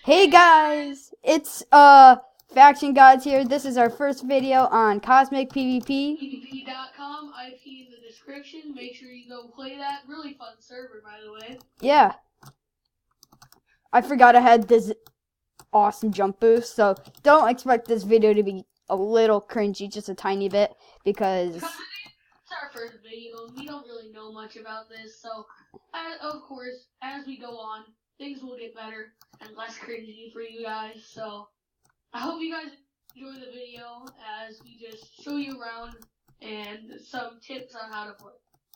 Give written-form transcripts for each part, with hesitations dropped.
Hey guys, it's Faction Gods here. This is our first video on Cosmic PvP. PvP.com, IP in the description. Make sure you go play that. Really fun server, by the way. Yeah. I forgot I had this awesome jump boost, so don't expect this video to be a little cringy, just a tiny bit, because... It's our first video. We don't really know much about this, so of course, as we go on, things will get better and less cringy for you guys. So I hope you guys enjoy the video as we just show you around and some tips on how to play.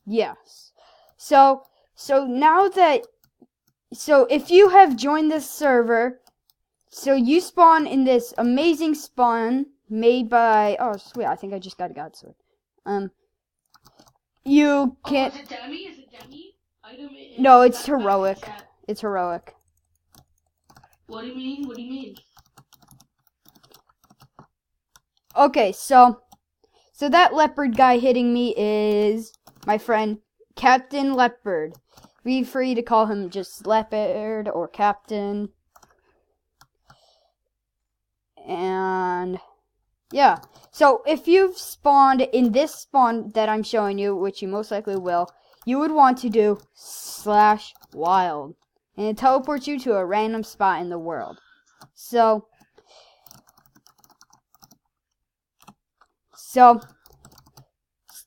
Yes. So if you have joined this server, so you spawn in this amazing spawn made by, oh sweet, I think I just got a god sword. You can't. Is it Demi? Is it Demi? No, it's heroic. It's heroic. What do you mean? What do you mean? Okay, so that leopard guy hitting me is my friend Captain Leopard. Be free to call him just Leopard or Captain. And yeah, so if you've spawned in this spawn that I'm showing you, which you most likely will, you would want to do /wild, and it teleports you to a random spot in the world. So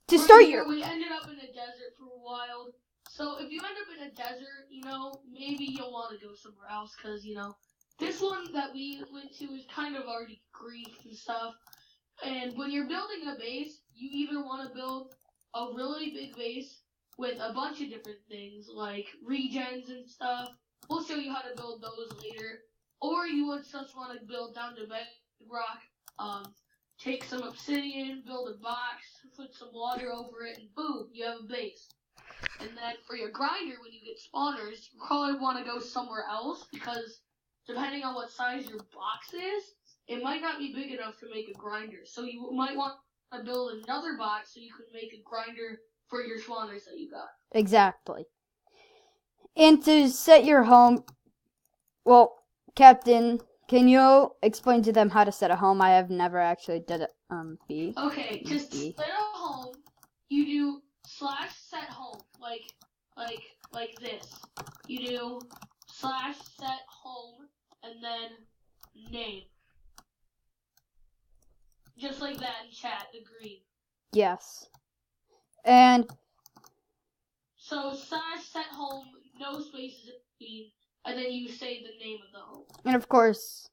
to start your... We ended up in a desert for a while. So if you end up in a desert, maybe you'll want to go somewhere else because, this one that we went to is kind of already grief and stuff. And when you're building a base, you either want to build a really big base with a bunch of different things like regens and stuff. We'll show you how to build those later. Or you would just want to build down to bedrock, take some obsidian, build a box, put some water over it, and boom, you have a base. And then for your grinder, when you get spawners, you probably want to go somewhere else because depending on what size your box is, it might not be big enough to make a grinder. So you might want to build another box so you can make a grinder for your spawners that you got. Exactly. And to set your home, well, Captain, can you explain to them how to set a home? I have never actually did it. Okay, to set a home, you do /set home, like this. You do /set home and then name. Just like that in chat, the green. Yes. And so /set home, no spaces in between, and then you say the name of the home. And of course,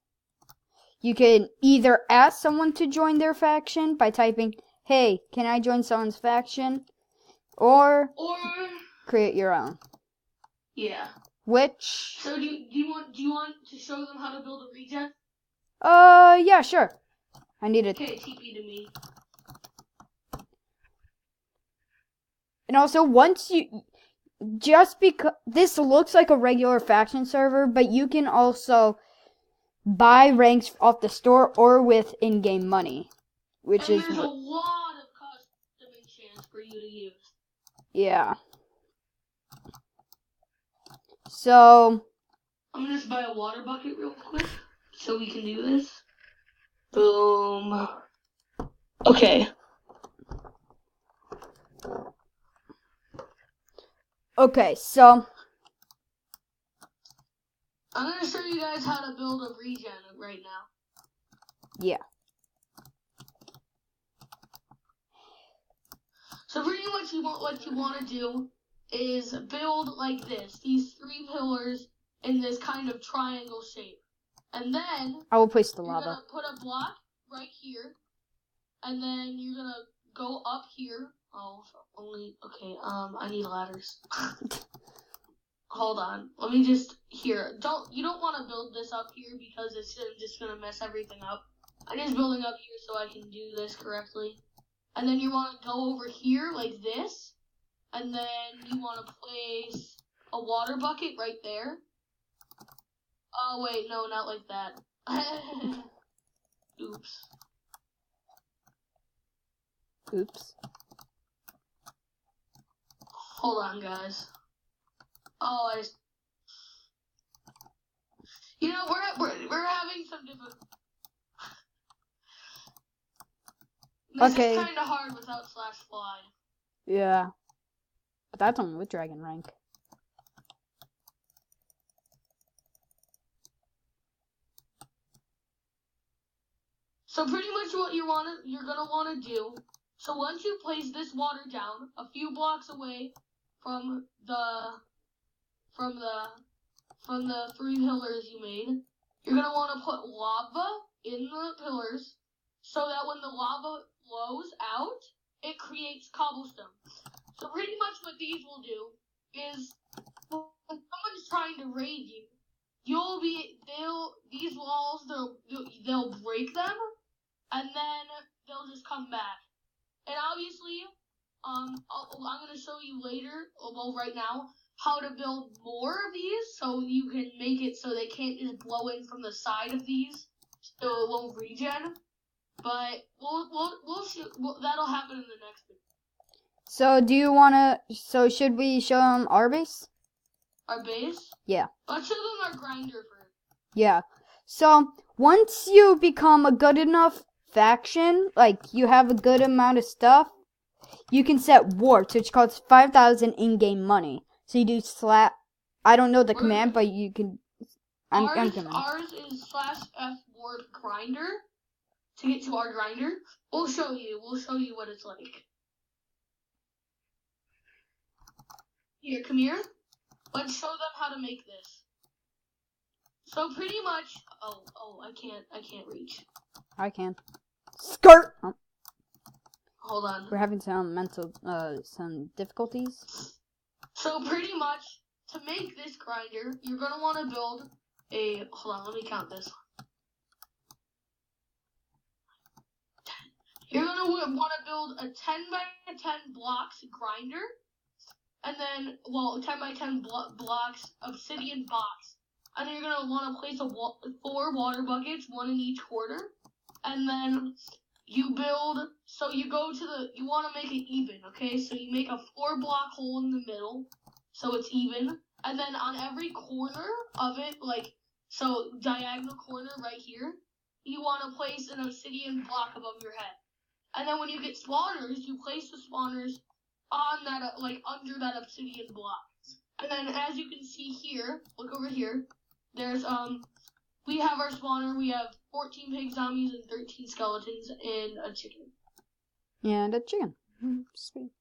you can either ask someone to join their faction by typing, "Hey, can I join someone's faction?" Or create your own. Yeah. Which? So do you want to show them how to build a regen? Yeah, sure. I need it. Okay, TP to me. And also, once you, just because this looks like a regular faction server, but you can also buy ranks off the store or with in-game money, which and is there's a lot of custom enchants for you to use. Yeah. So I'm gonna just buy a water bucket real quick so we can do this. Boom. Okay. Okay, so I'm gonna show you guys how to build a regen right now. Yeah. So pretty much what you want to do is build like this, these 3 pillars in this kind of triangle shape. And then I will place the you're lava. gonna put a block right here, and then you're gonna go up here. Oh, okay, I need ladders. Hold on. Let me just, you don't want to build this up here because it's just gonna mess everything up. I'm just building up here so I can do this correctly. And then you want to go over here like this, and then you want to place a water bucket right there. Oh wait, no, not like that. Oops. Hold on, guys. Oh, You know, we're having some different. This Okay. is kind of hard without /fly. Yeah. But that's only with Dragon Rank. So pretty much what you're gonna wanna do. So once you place this water down a few blocks away from the 3 pillars you made, you're gonna want to put lava in the pillars so that when the lava flows out, it creates cobblestone. So pretty much what these will do is when someone's trying to raid you, these walls they'll break them and then they'll just come back. And obviously, I'm gonna show you later, well right now, how to build more of these so you can make it so they can't just blow in from the side of these, so it won't regen. But we'll see. That'll happen in the next video. So do you wanna? So should we show them our base? Our base? Yeah. Let's show them our grinder first. Yeah. So once you become a good enough faction, like you have a good amount of stuff, you can set warps, which costs 5,000 in-game money. So you do slap. I don't know the command, but you can. Ours is /f warp grinder. To get to our grinder, we'll show you what it's like. Here, come here. Let's show them how to make this. So pretty much. Oh, I can't reach. I can. Skirt. Oh. Hold on. We're having some difficulties. So pretty much, to make this grinder, you're gonna want to build a. Hold on, let me count this. You're gonna want to build a 10 by 10 blocks grinder, and then 10 by 10 blocks obsidian box, and then you're gonna want to place 4 water buckets, 1 in each corner, and then you build. So you go to you want to make it even, okay? So you make a 4-block hole in the middle, so it's even, and then on every corner of it, so diagonal corner right here, you want to place an obsidian block above your head. And then when you get spawners, you place the spawners on that, under that obsidian block. And then as you can see here, look over here, there's, we have our spawner, we have 14 pig zombies and 13 skeletons and a chicken. And a chicken. Sweet.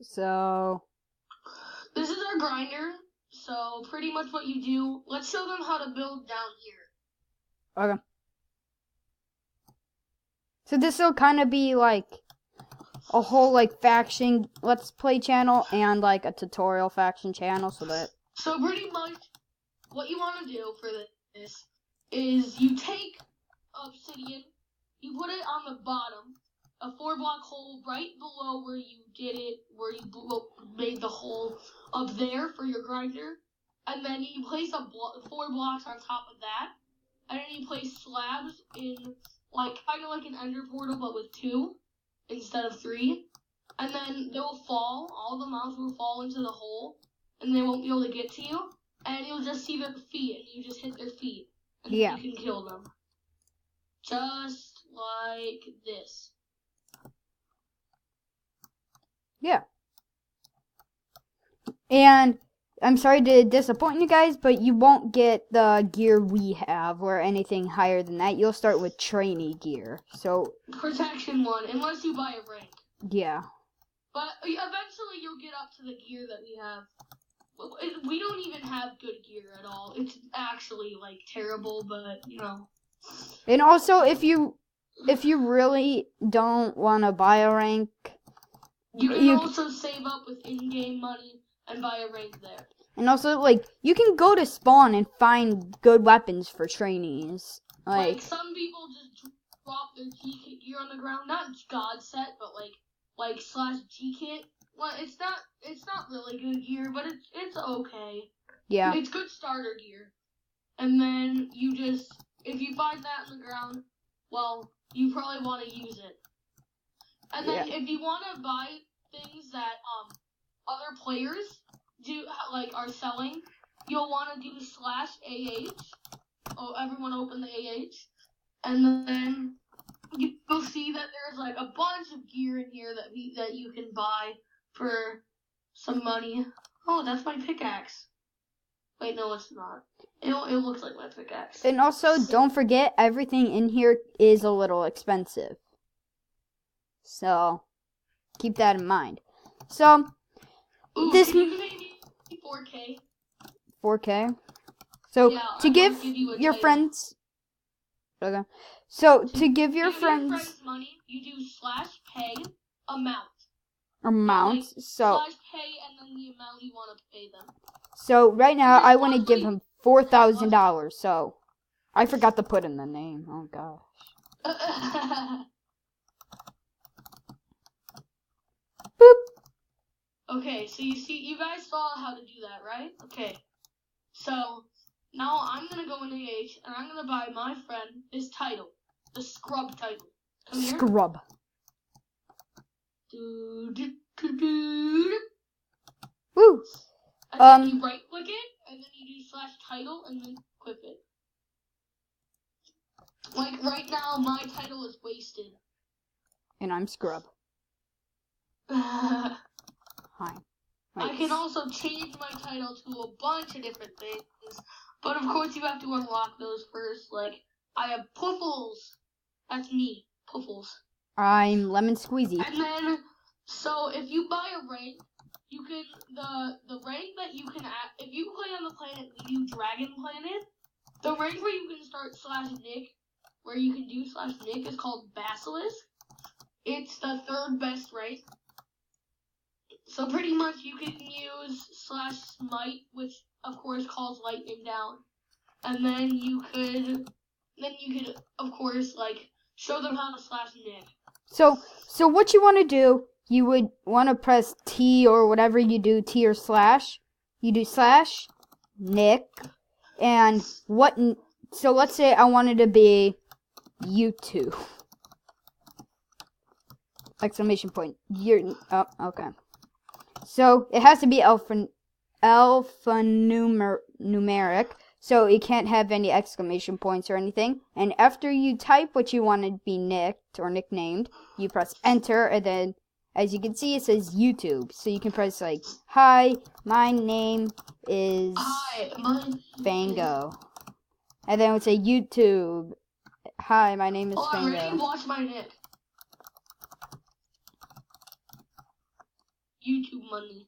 So. This is our grinder. So pretty much what you do, let's show them how to build down here. Okay. So this will kind of be like a whole faction let's play channel and a tutorial faction channel, so that. So pretty much what you want to do for this is you take obsidian, you put it on the bottom, a 4-block hole right below where you did it, where you made the hole up there for your grinder, and then you place 4 blocks on top of that, and then you place slabs in kind of like an ender portal but with 2 instead of 3, and then they'll fall, all the mobs will fall into the hole, and they won't be able to get to you, and you'll just see their feet, and you just hit their feet, and you can kill them. Just like this. Yeah. And I'm sorry to disappoint you guys, but you won't get the gear we have or anything higher than that. You'll start with trainee gear. So Protection 1, unless you buy a rank. Yeah. But eventually you'll get up to the gear that we have. We don't even have good gear at all. It's actually terrible, but And also, if you really don't want to buy a rank, you can also save up with in-game money and buy a rank there. And also, you can go to spawn and find good weapons for trainees. Some people just drop their G-Kit gear on the ground. Not God set, but /G-Kit. Well, it's not really good gear, but it's okay. Yeah. It's good starter gear. And then you just, if you find that in the ground, well, you probably want to use it. And then if you want to buy things that other players are selling, you'll want to do /AH. Oh, everyone open the AH, and then you'll see that there's like a bunch of gear in here that you can buy for some money. Oh, that's my pickaxe. Wait, no, it's not. It looks like my pickaxe. And also, don't forget, everything in here is a little expensive. So, keep that in mind. So, this... Can you make me 4K? 4K? So, yeah, to give your friends... Okay. So, to give your friends money, you do /pay amount. Amount. So, /pay and then the amount you want to pay them. So, right now, I want to give him $4,000. So, I forgot to put in the name. Oh, gosh. Boop. Okay, so you guys saw how to do that, right? Okay. So, now I'm going to go in AH, and I'm going to buy my friend this title. The Scrub title. Come here. Scrub. Woo. And then you right click it, and then you do /title, and then equip it. Like right now, my title is wasted. And I'm Scrub. I Hi. can also change my title to a bunch of different things, but of course you have to unlock those first. Like, I have Puffles. That's me, Puffles. I'm Lemon Squeezy. And then, so if you buy a rank, you can, the rank that you can, if you play on the planet we do Dragon Planet, the rank where you can start /Nick, where you can do /Nick is called Basilisk. It's the 3rd best rank. So pretty much you can use /Smite, which of course calls lightning down. And then you could, of course, like, show them how to /Nick. So what you want to do, you would want to press T or whatever you do, T or /. You do /Nick, and so let's say I wanted to be YouTube. Exclamation point. Oh, okay. So it has to be alphanumeric, so it can't have any exclamation points or anything. And after you type what you want to be nicked or nicknamed, you press enter, and then as you can see it says YouTube. So you can press like, hi, my name is Fango. And then it would say YouTube. Hi, my name is Fango. Already watch my nick. YouTube money.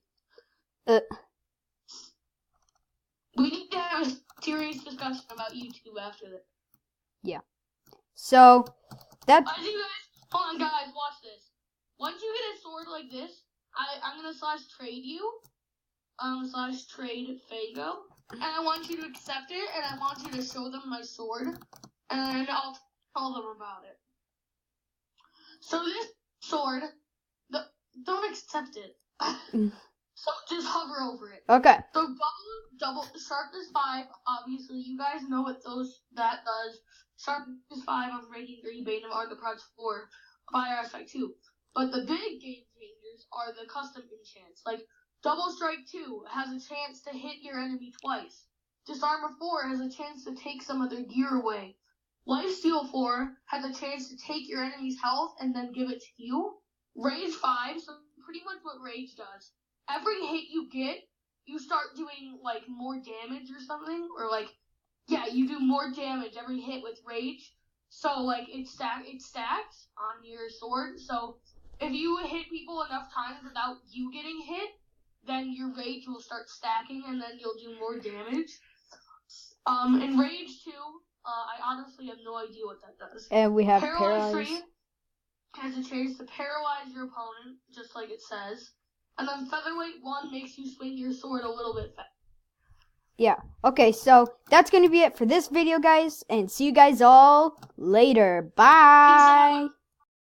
We need to have a serious discussion about YouTube after this. Yeah. So, that... Hold on, guys, watch this. Once you get a sword like this, I'm going to /trade you. /trade Fango. And I want you to accept it, and I want you to show them my sword. And I'll tell them about it. So this sword, don't accept it. So just hover over it. Okay. So double sharpness 5. Obviously, you guys know what that does. Sharpness 5 on Breaking 3, Bane of Arthropods 4, Fire Aspect 2. But the big game changers are the custom enchants. Like Double Strike 2 has a chance to hit your enemy twice. Disarmor 4 has a chance to take some of their gear away. Lifesteal 4 has a chance to take your enemy's health and then give it to you. Rage 5, so pretty much what Rage does. Every hit you get, you start doing, like, more damage or something. Or, like, yeah, you do more damage every hit with Rage. So, like, it stacks on your sword. So, if you hit people enough times without you getting hit, then your Rage will start stacking, and then you'll do more damage. In Rage 2, I honestly have no idea what that does. And we have Paralyze 3 has a chance to paralyze your opponent, just like it says. And then Featherweight 1 makes you swing your sword a little bit fast. Yeah. Okay, so that's going to be it for this video, guys. And see you guys all later. Bye.